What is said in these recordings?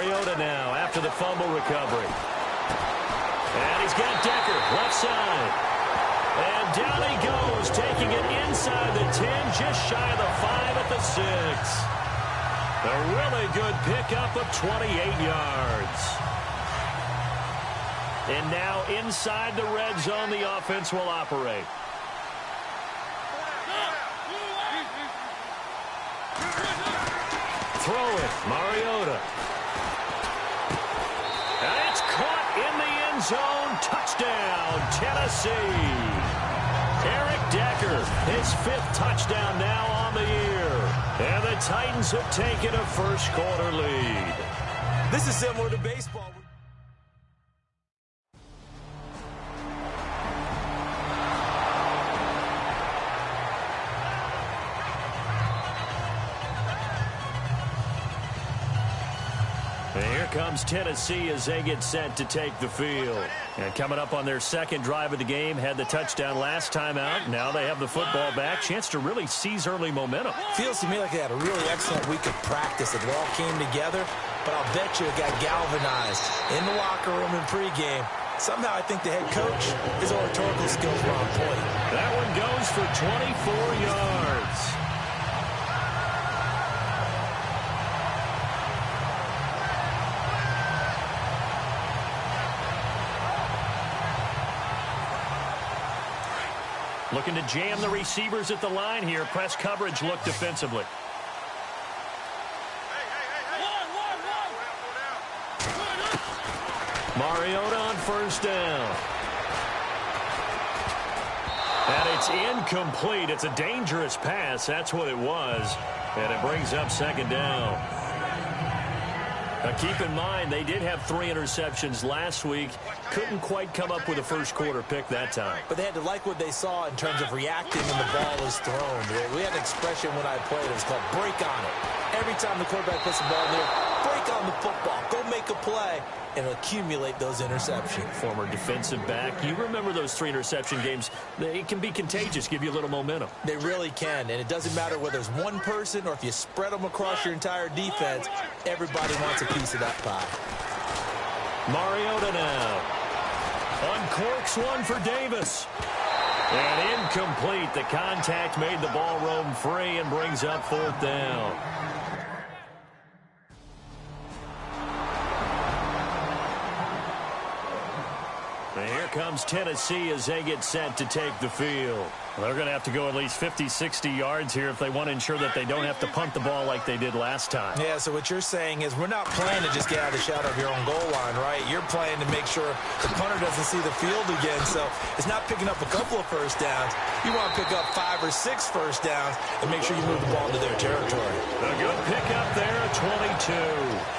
Mariota now after the fumble recovery. And he's got Decker left side. And down he goes, taking it inside the 10, just shy of the 5 at the 6. A really good pickup of 28 yards. And now inside the red zone, the offense will operate. Throw it, Mariota. And it's caught in the end zone. Touchdown, Tennessee. Eric Decker, his 5th touchdown now on the year. And the Titans have taken a first-quarter lead. This is similar to baseball. And here comes Tennessee as they get set to take the field. And coming up on their second drive of the game, had the touchdown last time out. Now they have the football back. Chance to really seize early momentum. Feels to me like they had a really excellent week of practice. It all came together, but I'll bet you it got galvanized in the locker room in pregame. Somehow I think the head coach, his oratorical skills were on point. That one goes for 24 yards. Looking to jam the receivers at the line here. Press coverage look defensively. Mariota on first down. And it's incomplete. It's a dangerous pass. That's what it was. And it brings up second down. Now keep in mind, they did have 3 interceptions last week. Couldn't quite come up with a first-quarter pick that time. But they had to like what they saw in terms of reacting when the ball was thrown. We had an expression when I played. It was called break on it. Every time the quarterback puts the ball in there, break on the football. Go make a play and accumulate those interceptions. Former defensive back. You remember those 3 interception games. They can be contagious, give you a little momentum. They really can, and it doesn't matter whether it's one person or if you spread them across your entire defense. Everybody wants a piece of that pie. Mariota now. Uncorks one for Davis. And incomplete. The contact made the ball roam free and brings up 4th down. And here comes Tennessee as they get set to take the field. They're going to have to go at least 50, 60 yards here if they want to ensure that they don't have to punt the ball like they did last time. Yeah, so what you're saying is we're not playing to just get out of the shadow of your own goal line, right? You're playing to make sure the punter doesn't see the field again. So it's not picking up a couple of first downs. You want to pick up 5 or 6 first downs and make sure you move the ball into their territory. A good pickup there at 22.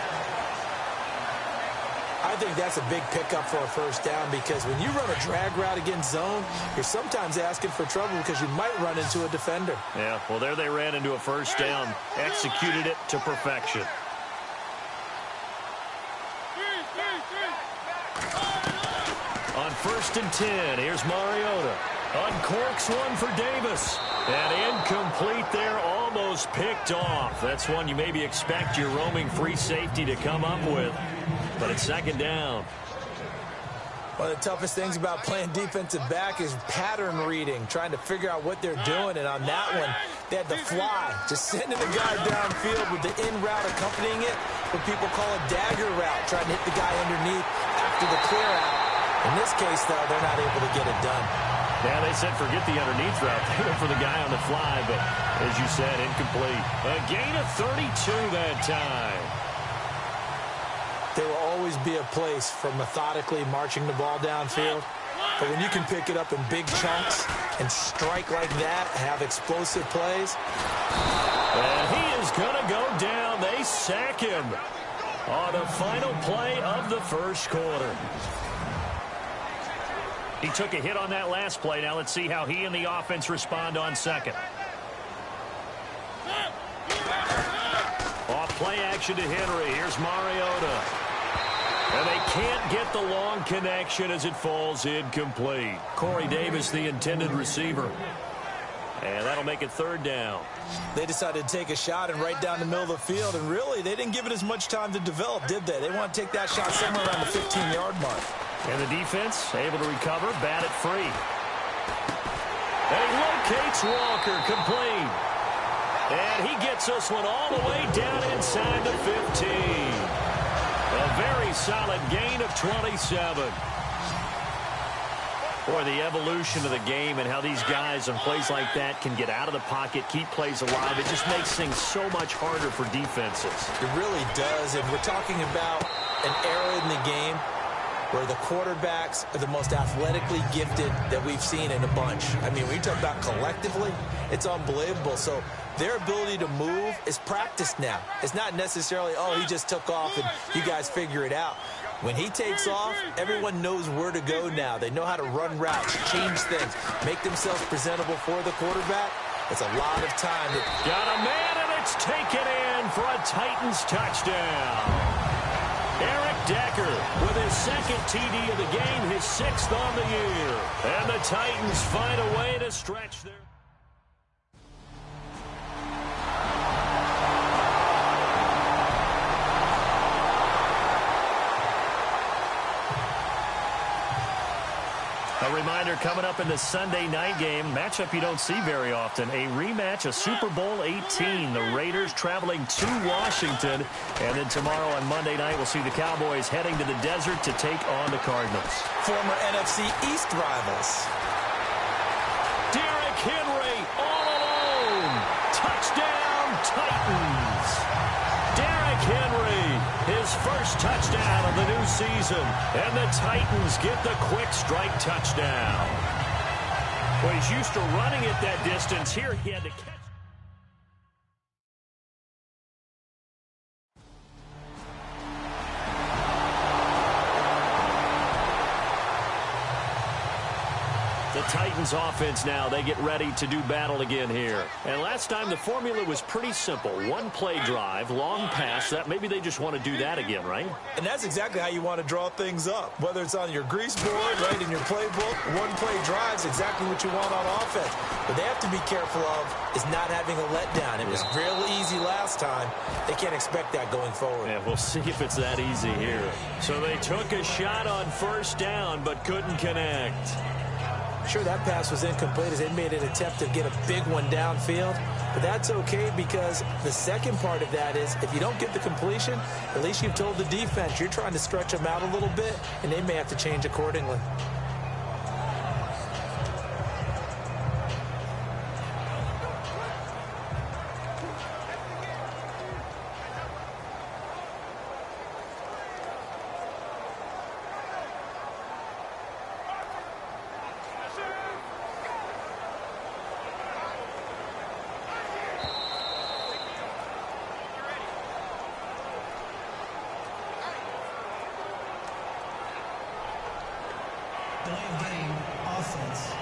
I think that's a big pickup for a first down because when you run a drag route against zone, you're sometimes asking for trouble because you might run into a defender. Yeah, well, there they ran into a first down. Executed it to perfection. On 1st and 10, here's Mariota. Uncorks one for Davis. And incomplete there, almost picked off. That's one you maybe expect your roaming free safety to come up with. But it's second down. One of the toughest things about playing defensive back is pattern reading, trying to figure out what they're doing. And on that one, they had to fly, just sending the guy downfield with the in route accompanying it, what people call a dagger route, trying to hit the guy underneath after the clear out. In this case, though, they're not able to get it done. Yeah, they said forget the underneath route. They went for the guy on the fly, but as you said, incomplete. A gain of 32 that time. There will always be a place for methodically marching the ball downfield. But when you can pick it up in big chunks and strike like that, have explosive plays. And he is going to go down. They sack him on the final play of the first quarter. He took a hit on that last play. Now let's see how he and the offense respond on second. Off play action to Henry. Here's Mariota. And they can't get the long connection as it falls incomplete. Corey Davis, the intended receiver. And that'll make it third down. They decided to take a shot and right down the middle of the field, and really, they didn't give it as much time to develop, did they? They want to take that shot somewhere around the 15-yard mark. And the defense able to recover, bat it free. And he locates Walker, complete. And he gets this one all the way down inside the 15. A very solid gain of 27. Boy, the evolution of the game and how these guys on plays like that can get out of the pocket, keep plays alive, it just makes things so much harder for defenses. It really does, and we're talking about an era in the game where the quarterbacks are the most athletically gifted that we've seen in a bunch. I mean, when you talk about collectively, it's unbelievable. So their ability to move is practiced now. It's not necessarily, oh, he just took off and you guys figure it out. When he takes off, everyone knows where to go now. They know how to run routes, change things, make themselves presentable for the quarterback. It's a lot of time. Got a man, and it's taken in for a Titans touchdown. Eric Decker with his second TD of the game, his 6th on the year. And the Titans find a way to stretch their... A reminder coming up in the Sunday night game, matchup you don't see very often, a rematch of Super Bowl 18. The Raiders traveling to Washington. And then tomorrow on Monday night, we'll see the Cowboys heading to the desert to take on the Cardinals. Former NFC East rivals. Derrick Henry all alone. Touchdown, Titans. Derrick Henry, his first touchdown of the new season. And the Titans get the quick strike touchdown. Well, he's used to running it that distance. Here he had to catch. The Titans offense now, they get ready to do battle again here. And last time the formula was pretty simple. One play drive, long pass. That maybe they just want to do that again, right? And that's exactly how you want to draw things up. Whether it's on your grease board, right, in your playbook, one play drive is exactly what you want on offense. What they have to be careful of is not having a letdown. It was real easy last time. They can't expect that going forward. Yeah, we'll see if it's that easy here. So they took a shot on first down but couldn't connect. Sure, that pass was incomplete as they made an attempt to get a big one downfield. But that's okay because the second part of that is if you don't get the completion, at least you've told the defense you're trying to stretch them out a little bit, and they may have to change accordingly. Game offense.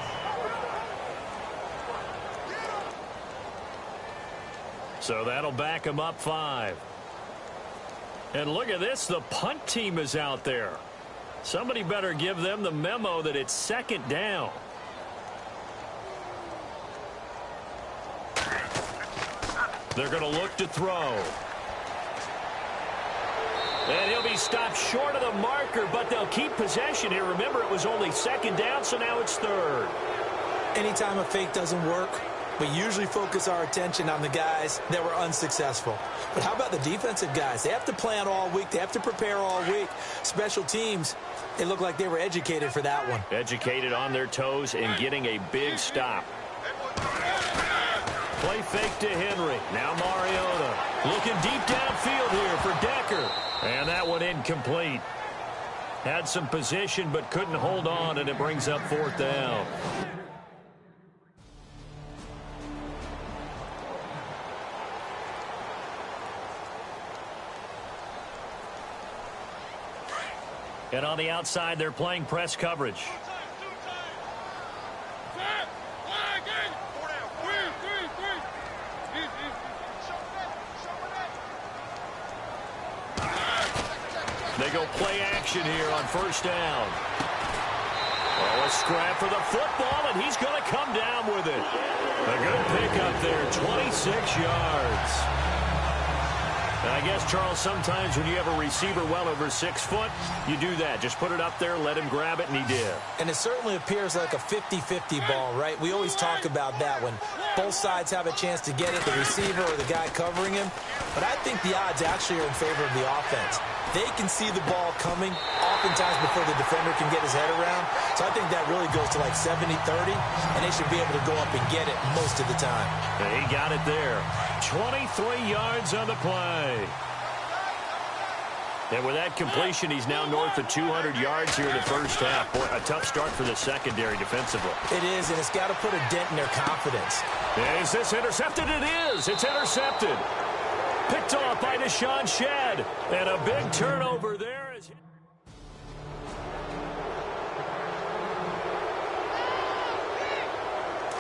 So that'll back them up 5. And look at this, the punt team is out there. Somebody better give them the memo that it's second down. They're going to look to throw. And he'll be stopped short of the marker, but they'll keep possession here. Remember, it was only second down, so now it's third. Anytime a fake doesn't work, we usually focus our attention on the guys that were unsuccessful. But how about the defensive guys? They have to plan all week. They have to prepare all week. Special teams, they look like they were educated for that one. Educated on their toes and getting a big stop. Play fake to Henry. Now Mariota looking deep downfield here for Decker. And that one incomplete. Had some position but couldn't hold on, and it brings up 4th down. And on the outside, they're playing press coverage. They go play action here on first down. Oh, a scrap for the football, and he's going to come down with it. A up there, 26 yards. And I guess, Charles, sometimes when you have a receiver well over 6 foot, you do that. Just put it up there, let him grab it, and he did. And it certainly appears like a 50-50 ball, right? We always talk about that when both sides have a chance to get it, the receiver or the guy covering him. But I think the odds actually are in favor of the offense. They can see the ball coming oftentimes before the defender can get his head around. So I think that really goes to like 70-30, and they should be able to go up and get it most of the time. And he got it there. 23 yards on the play. And with that completion, he's now north of 200 yards here in the first half. Boy, a tough start for the secondary defensively. It is, and it's got to put a dent in their confidence. Is this intercepted? It is. It's intercepted. Picked off by Deshaun Shedd. And a big turnover there.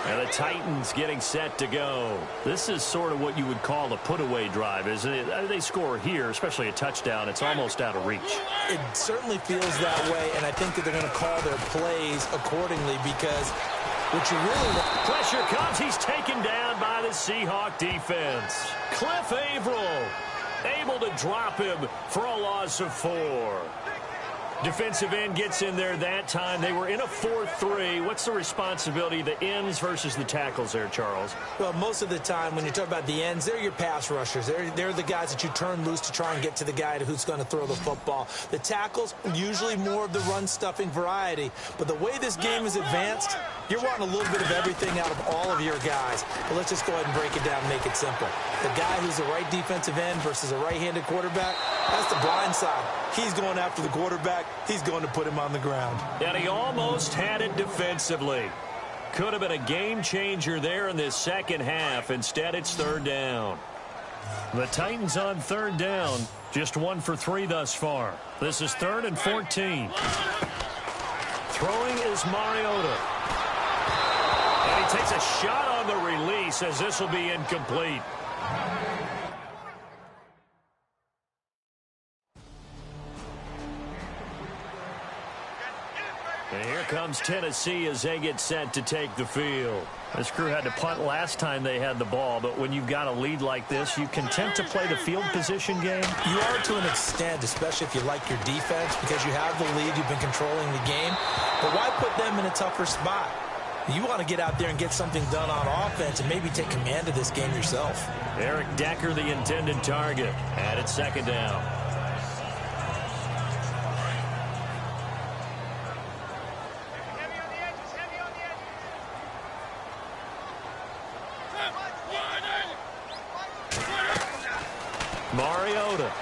And the Titans getting set to go. This is sort of what you would call a put-away drive, isn't it? They score here, especially a touchdown. It's almost out of reach. It certainly feels that way, and I think that they're going to call their plays accordingly because what you really want... Pressure comes. He's taken down by the Seahawk defense. Cliff Averill able to drop him for a loss of 4. Defensive end gets in there that time. They were in a 4-3. What's the responsibility of the ends versus the tackles there, Charles? Well, most of the time when you talk about the ends, they're your pass rushers. They're the guys that you turn loose to try and get to the guy who's going to throw the football. The tackles, usually more of the run-stuffing variety. But the way this game is advanced, you're wanting a little bit of everything out of all of your guys. But let's just go ahead and break it down and make it simple. The guy who's the right defensive end versus a right-handed quarterback, that's the blind side. He's going after the quarterback. He's going to put him on the ground. And he almost had it defensively. Could have been a game changer there in this second half. Instead, it's third down. The Titans on third down. Just 1 for 3 thus far. This is 3rd and 14. Throwing is Mariota. And he takes a shot on the release as this will be incomplete. And here comes Tennessee as they get set to take the field. This crew had to punt last time they had the ball, but when you've got a lead like this, you can tend to play the field position game. You are to an extent, especially if you like your defense, because you have the lead, you've been controlling the game. But why put them in a tougher spot? You want to get out there and get something done on offense and maybe take command of this game yourself. Eric Decker, the intended target, and it's second down. Mariota.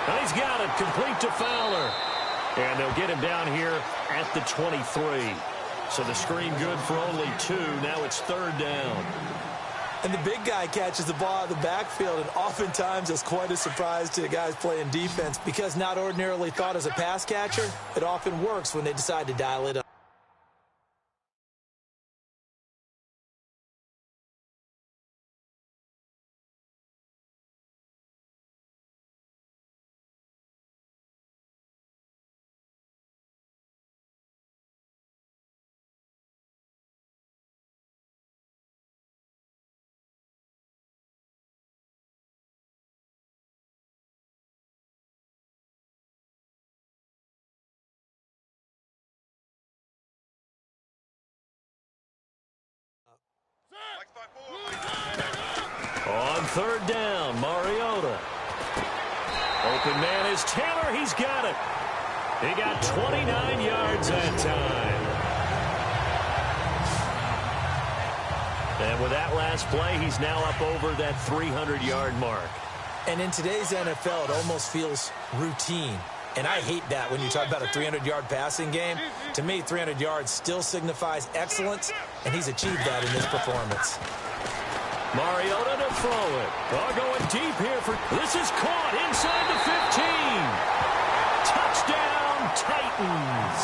And he's got it, complete to Fowler. And they'll get him down here at the 23. So the screen good for only 2. Now it's third down. And the big guy catches the ball out of the backfield, and oftentimes it's quite a surprise to the guys playing defense because not ordinarily thought as a pass catcher, it often works when they decide to dial it up. On third down, Mariota. Open man is Taylor. He's got it. He got 29 yards that time. And with that last play, he's now up over that 300-yard mark. And in today's NFL, it almost feels routine. And I hate that when you talk about a 300-yard passing game. To me, 300 yards still signifies excellence, and he's achieved that in this performance. Mariota to throw it. Going deep here for... This is caught inside the 15. Touchdown, Titans.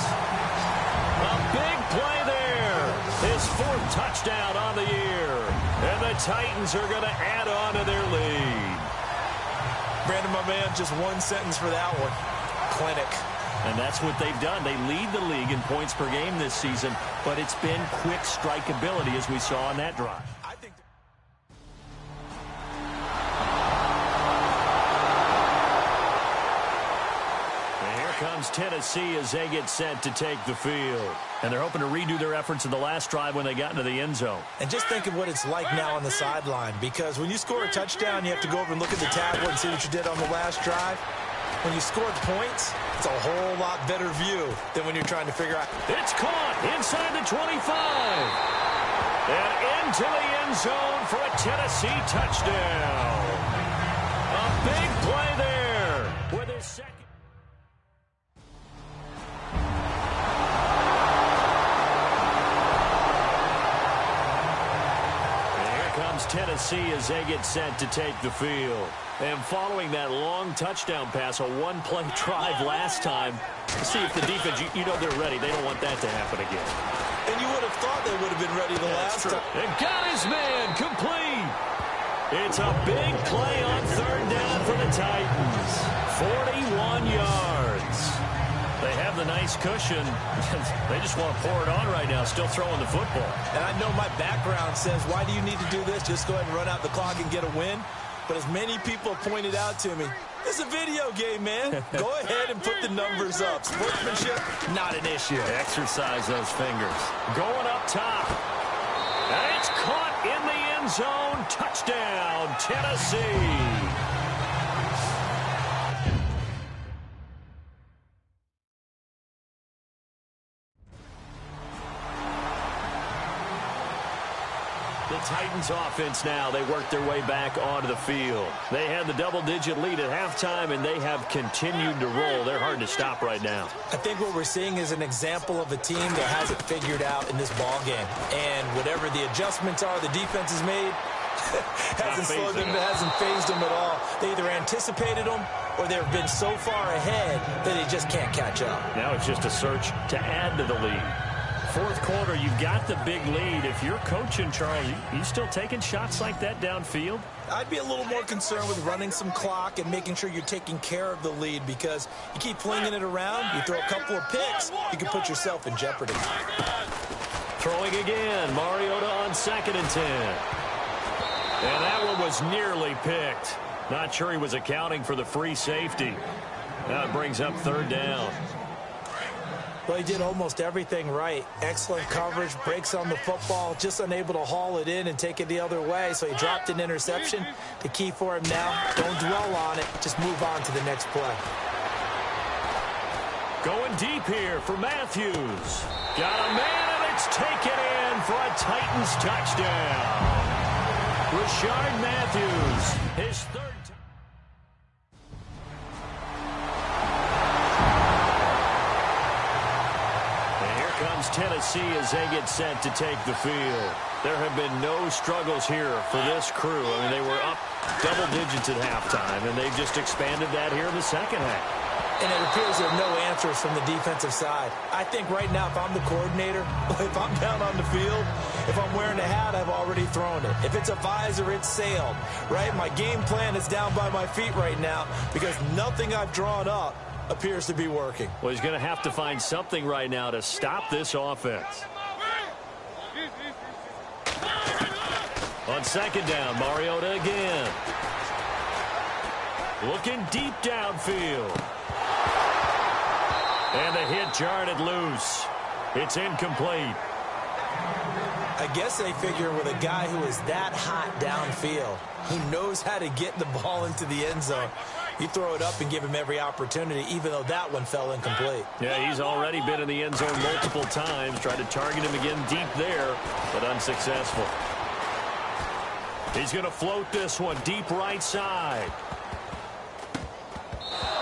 A big play there. His 4th touchdown on the year. And the Titans are going to add on to their lead. Brandon, my man, just one sentence for that one. Clinic. And that's what they've done. They lead the league in points per game this season, but it's been quick strikeability as we saw on that drive. Comes Tennessee as they get set to take the field. And they're hoping to redo their efforts in the last drive when they got into the end zone. And just think of what it's like now on the sideline, because when you score a touchdown, you have to go over and look at the tablet and see what you did on the last drive. When you scored points, it's a whole lot better view than when you're trying to figure out. It's caught inside the 25. And into the end zone for a Tennessee touchdown. A big play there with his second. Tennessee as they get set to take the field. And following that long touchdown pass, a one-play drive last time, see if the defense, you know they're ready. They don't want that to happen again. And you would have thought they would have been ready the last time. And got his man complete. It's a big play on third down for the Titans. 41 yards. They have the nice cushion. They just want to pour it on right now, still throwing the football. And I know my background says, why do you need to do this? Just go ahead and run out the clock and get a win. But as many people pointed out to me, it's a video game, man. Go ahead and put the numbers up. Sportsmanship, not an issue. Exercise those fingers. Going up top. And it's caught in the end zone. Touchdown, Tennessee. The Titans offense now, they work their way back onto the field. They had the double-digit lead at halftime, and they have continued to roll. They're hard to stop right now. I think what we're seeing is an example of a team that has it figured out in this ball game. And whatever the adjustments are the defense has made, hasn't slowed them, hasn't phased them at all. They either anticipated them or they've been so far ahead that they just can't catch up. Now it's just a search to add to the lead. Fourth quarter, you've got the big lead. If you're coaching, Charles, you still taking shots like that downfield? I'd be a little more concerned with running some clock and making sure you're taking care of the lead, because you keep flinging it around, you throw a couple of picks, you can put yourself in jeopardy. Throwing again, Mariota on 2nd and 10. And that one was nearly picked. Not sure he was accounting for the free safety. Now it brings up 3rd down. Well, he did almost everything right. Excellent coverage, breaks on the football, just unable to haul it in and take it the other way, so he dropped an interception. The key for him now, don't dwell on it, just move on to the next play. Going deep here for Matthews. Got a man, and it's taken in for a Titans touchdown. Rashard Matthews, his 3rd touchdown. Tennessee as they get set to take the field. There have been no struggles here for this crew. I mean, they were up double digits at halftime, and they've just expanded that here in the second half. And it appears there are no answers from the defensive side. I think right now, if I'm the coordinator, if I'm down on the field, if I'm wearing a hat, I've already thrown it. If it's a visor, it's sailed, right? My game plan is down by my feet right now because nothing I've drawn up appears to be working. Well, he's going to have to find something right now to stop this offense. On 2nd down, Mariota again. Looking deep downfield. And the hit jarred it loose. It's incomplete. I guess they figure with a guy who is that hot downfield, who knows how to get the ball into the end zone, you throw it up and give him every opportunity, even though that one fell incomplete. Yeah, he's already been in the end zone multiple times. Tried to target him again deep there, but unsuccessful. He's going to float this one deep right side.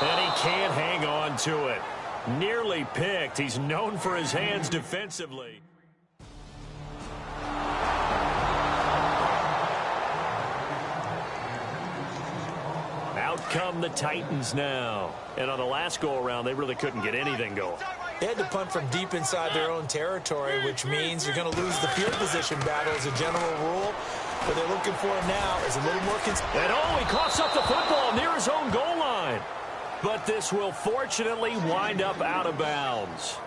And he can't hang on to it. Nearly picked. He's known for his hands defensively. Out come the Titans now. And on the last go-around, they really couldn't get anything going. They had to punt from deep inside their own territory, which means you're going to lose the field position battle as a general rule. What they're looking for now is a little more consistent. And he coughs up the football near his own goal line. but this will fortunately wind up out of bounds.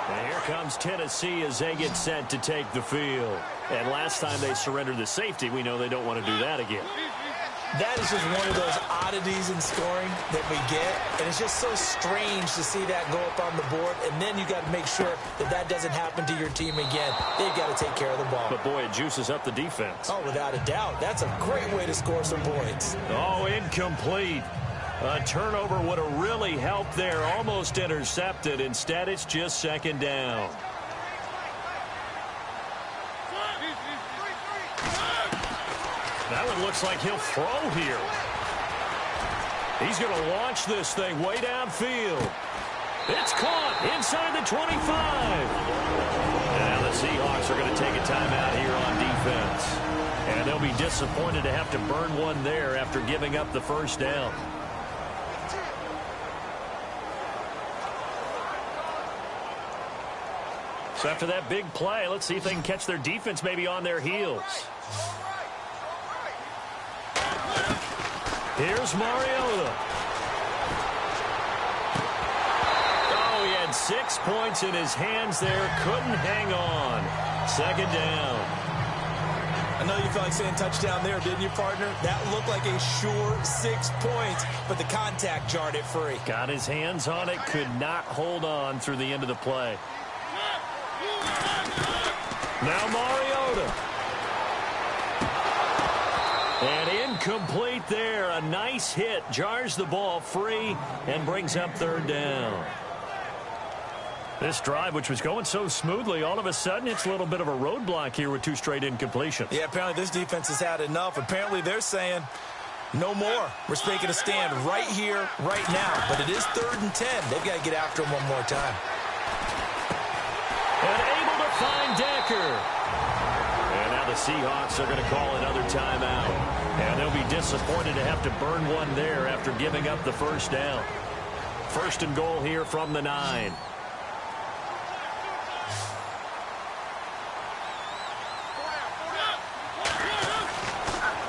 And here comes Tennessee as they get set to take the field. And last time they surrendered the safety, we know they don't want to do that again. That is just one of those oddities in scoring that we get, and it's just so strange to see that go up on the board, and then you got to make sure that that doesn't happen to your team again. They've got to take care of the ball. But, boy, it juices up the defense. Oh, without a doubt. That's a great way to score some points. Oh, incomplete. A turnover would have really helped there. Almost intercepted. Instead, it's just second down. That one looks like he'll throw here. He's going to launch this thing way downfield. It's caught inside the 25. And now the Seahawks are going to take a timeout here on defense. And they'll be disappointed to have to burn one there after giving up the first down. So after that big play, let's see if they can catch their defense maybe on their heels. Here's Mariota. Oh, he had 6 points in his hands there. Couldn't hang on. Second down. I know you felt like saying touchdown there, didn't you, partner? That looked like a sure 6 points, but the contact jarred it free. Got his hands on it. Could not hold on through the end of the play. Now Mariota. And incomplete there. A nice hit. Jars the ball free and brings up third down. This drive, which was going so smoothly, all of a sudden it's a little bit of a roadblock here with 2 straight incompletions. Yeah, apparently this defense has had enough. Apparently they're saying no more. We're making a stand right here, right now. But it is 3rd and 10. They've got to get after him one more time. And able to find Decker. And now the Seahawks are going to call another timeout. And they'll be disappointed to have to burn one there after giving up the first down. 1st and goal here from the 9.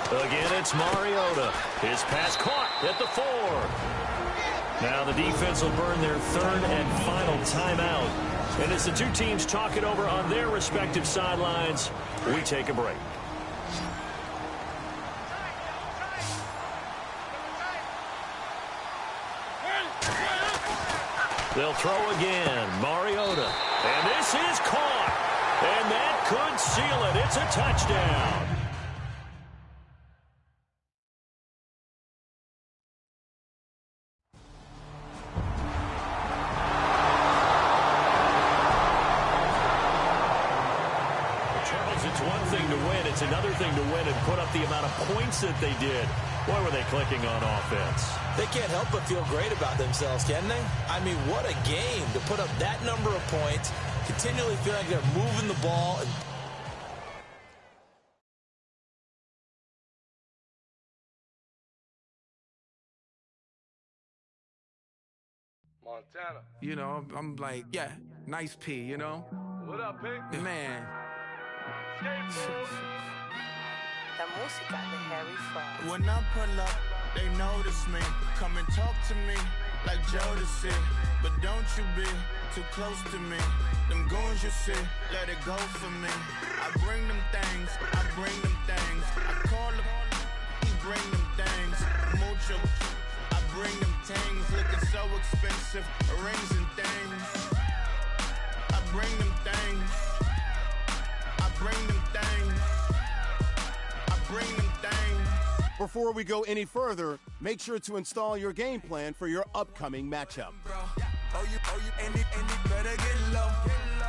Again, it's Mariota. His pass caught at the 4. Now the defense will burn their 3rd and final timeout. And as the two teams talk it over on their respective sidelines, we take a break. They'll throw again. Mariota. And this is caught. And that could seal it. It's a touchdown. It's one thing to win. It's another thing to win and put up the amount of points that they did. Boy, were they clicking on offense. They can't help but feel great about themselves, can they? I mean, what a game to put up that number of points, continually feel like they're moving the ball. Montana. You know, I'm like, yeah, nice P, you know? What up, Pink? Man. La música de Harry Fraud. When I pull up, they notice me. Come and talk to me like Jodeci. But don't you be too close to me. Them goons you see, let it go for me. I bring them things, I bring them things. I call them, he bring them things. Mucho, I bring them things. Looking so expensive, rings and things. I bring them things. I bring them things. I bring them things. Before we go any further, make sure to install your game plan for your upcoming matchup. And it better get low.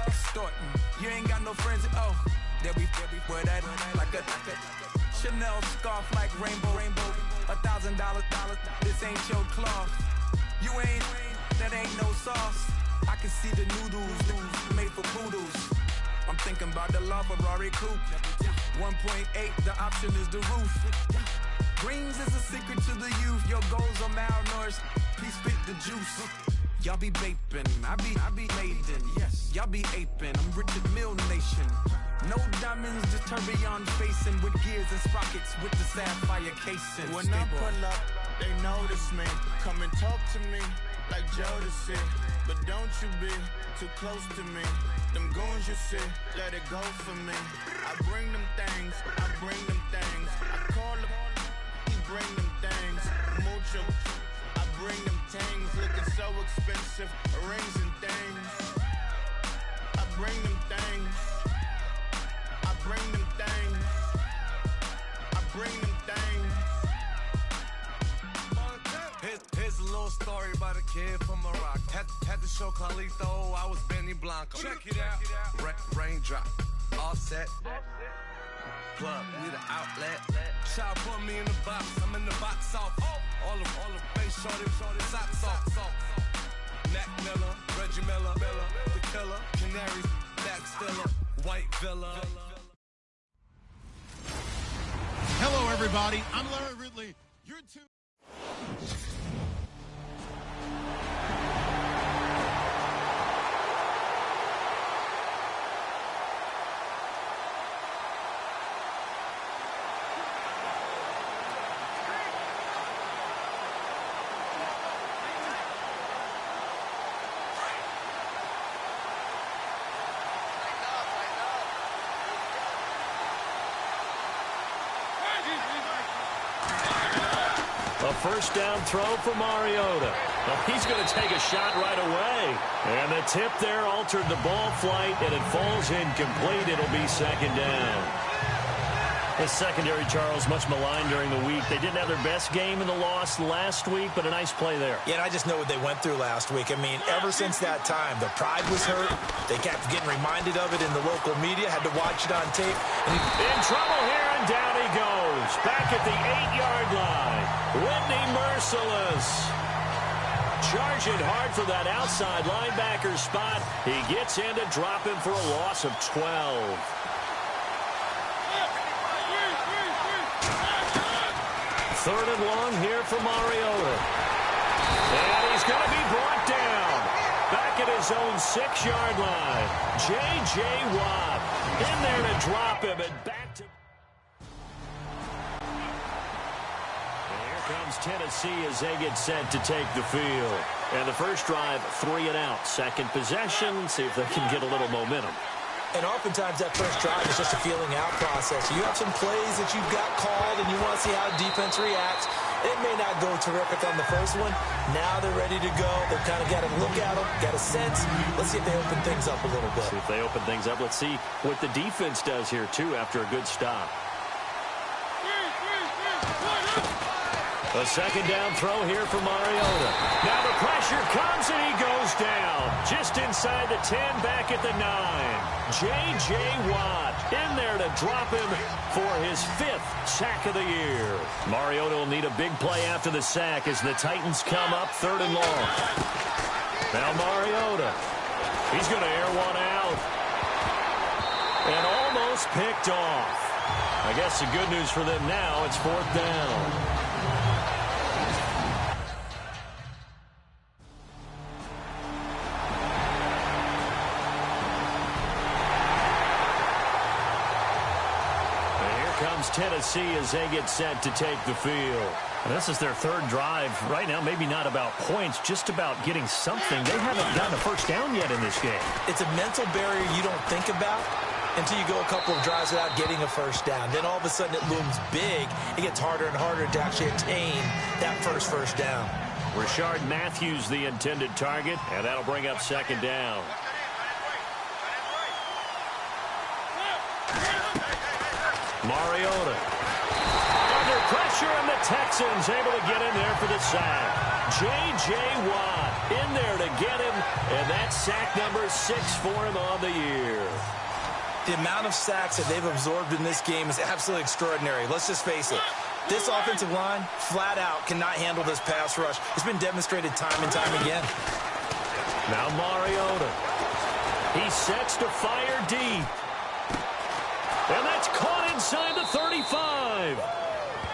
Extorting. You ain't got no friends. Oh, they'll be where that like a Chanel scarf like rainbow. $1,000. This ain't your cloth. You ain't, that ain't no sauce. I can see the noodles made for poodles. I'm thinking about the LaFerrari coupe. 1.8, the option is the roof. Greens is a secret to the youth. Your goals are malnourished. Please spit the juice. Y'all be vaping, I be maiden. Yes, y'all be aping. I'm Richard Mill Nation. No diamonds, just tourbillon facing with gears and sprockets with the sapphire casing. When I pull up, they notice me. Come and talk to me like Jodeci. But don't you be too close to me. Them goons you see, let it go for me. I bring them things, I bring them things. I call them, he bring them things. Mucho, I bring them things. Looking so expensive, rings and things. I bring them things. I bring them things. I bring them things. Here's a little story about a kid from Morocco. Had to show Carlito I was Benny Blanco. Check it out. Raindrop, all set. Plug, need an outlet. Shot put me in the box. I'm in the box off. All the face shorty, socks off. Mac Miller, Reggie Miller, the killer, Canaries, Back Stiller, White Villa. Hello, everybody. I'm Larry Ridley. You're tuned. A first down throw for Mariota. Well, he's going to take a shot right away. And the tip there altered the ball flight, and it falls incomplete. It'll be second down. The secondary, Charles, much maligned during the week. They didn't have their best game in the loss last week, but a nice play there. Yeah, and I just know what they went through last week. I mean, ever since that time, the pride was hurt. They kept getting reminded of it in the local media, had to watch it on tape. In trouble here, and down he goes. Back at the 8-yard line. Whitney Merciless. Charging hard for that outside linebacker spot. He gets in to drop him for a loss of 12. Third and long here for Mariota. And he's going to be brought down. Back at his own 6-yard line. J.J. Watt in there to drop him and back to... And here comes Tennessee as they get set to take the field. And the first drive, 3 and out. Second possession, see if they can get a little momentum. And oftentimes that first drive is just a feeling out process. You have some plays that you've got called and you want to see how defense reacts. It may not go terrific on the first one. Now they're ready to go. They've kind of got to look at them, got a sense. Let's see if they open things up a little bit. See if they open things up. Let's see what the defense does here, too, after a good stop. A second down throw here for Mariota. Now the pressure comes and he goes down. Just inside the 10, back at the 9. J.J. Watt in there to drop him for his 5th sack of the year. Mariota will need a big play after the sack as the Titans come up 3rd and long. Now Mariota. He's going to air one out. And almost picked off. I guess the good news for them now, it's 4th down. Tennessee as they get set to take the field. And this is their 3rd drive. Right now, maybe not about points, just about getting something. They haven't gotten a first down yet in this game. It's a mental barrier you don't think about until you go a couple of drives without getting a first down. Then all of a sudden it looms big. It gets harder and harder to actually attain that first down. Rashard Matthews, the intended target, and that'll bring up 2nd down. Mariota. Under pressure, and the Texans able to get in there for the sack. J.J. Watt in there to get him, and that's sack number 6 for him on the year. The amount of sacks that they've absorbed in this game is absolutely extraordinary. Let's just face it. This offensive line, flat out, cannot handle this pass rush. It's been demonstrated time and time again. Now Mariota. He sets to fire deep. And that's caught inside the 35.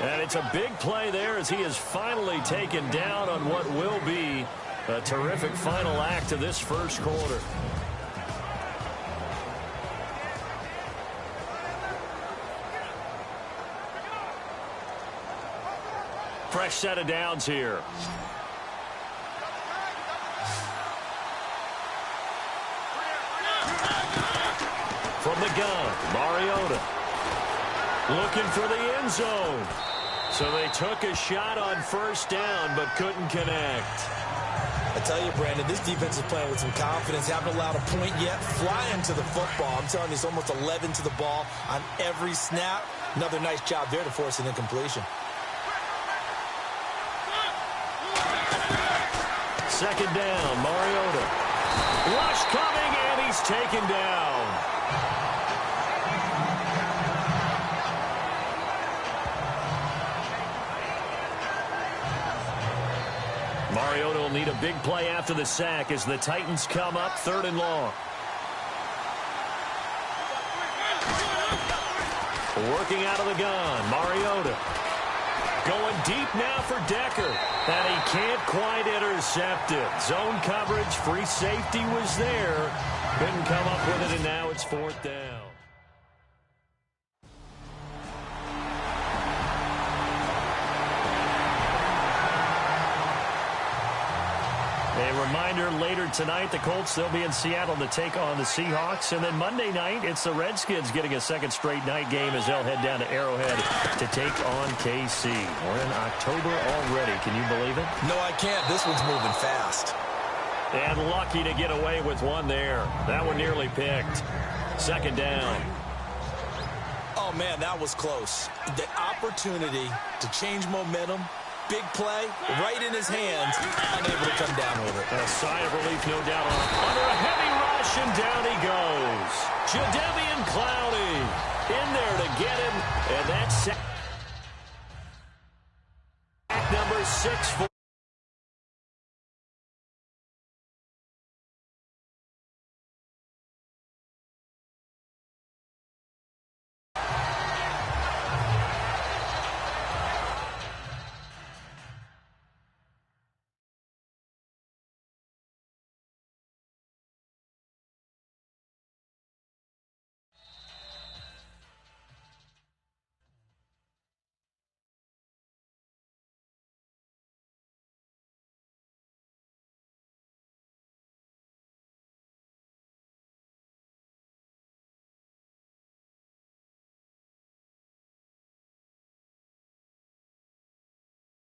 And it's a big play there as he is finally taken down on what will be A terrific final act of this first quarter. Fresh set of downs here. From the gun, Mariota. Looking for the end zone. So they took a shot on first down, but couldn't connect. I tell you, Brandon, this defense is playing with some confidence. Haven't allowed a point yet. Flying to the football. I'm telling you, it's almost 11 to the ball on every snap. Another nice job there to force an incompletion. Second down, Mariota. Rush coming, and he's taken down. Mariota will need a big play after the sack as the Titans come up 3rd and long. Working out of the gun, Mariota. Going deep now for Decker. And he can't quite intercept it. Zone coverage, free safety was there. Couldn't come up with it, and now it's 4th down. A reminder, later tonight, the Colts, they'll be in Seattle to take on the Seahawks. And then Monday night, it's the Redskins getting a second straight night game as they'll head down to Arrowhead to take on KC. We're in October already. Can you believe it? No, I can't. This one's moving fast. And lucky to get away with one there. That one nearly picked. Second down. Oh, man, that was close. The opportunity to change momentum. Big play, right in his hands, unable to come down with it. A sigh of relief, no doubt, on him. Under a heavy rush, and down he goes. Jadeveon Clowney in there to get him, and that's sack number 6 for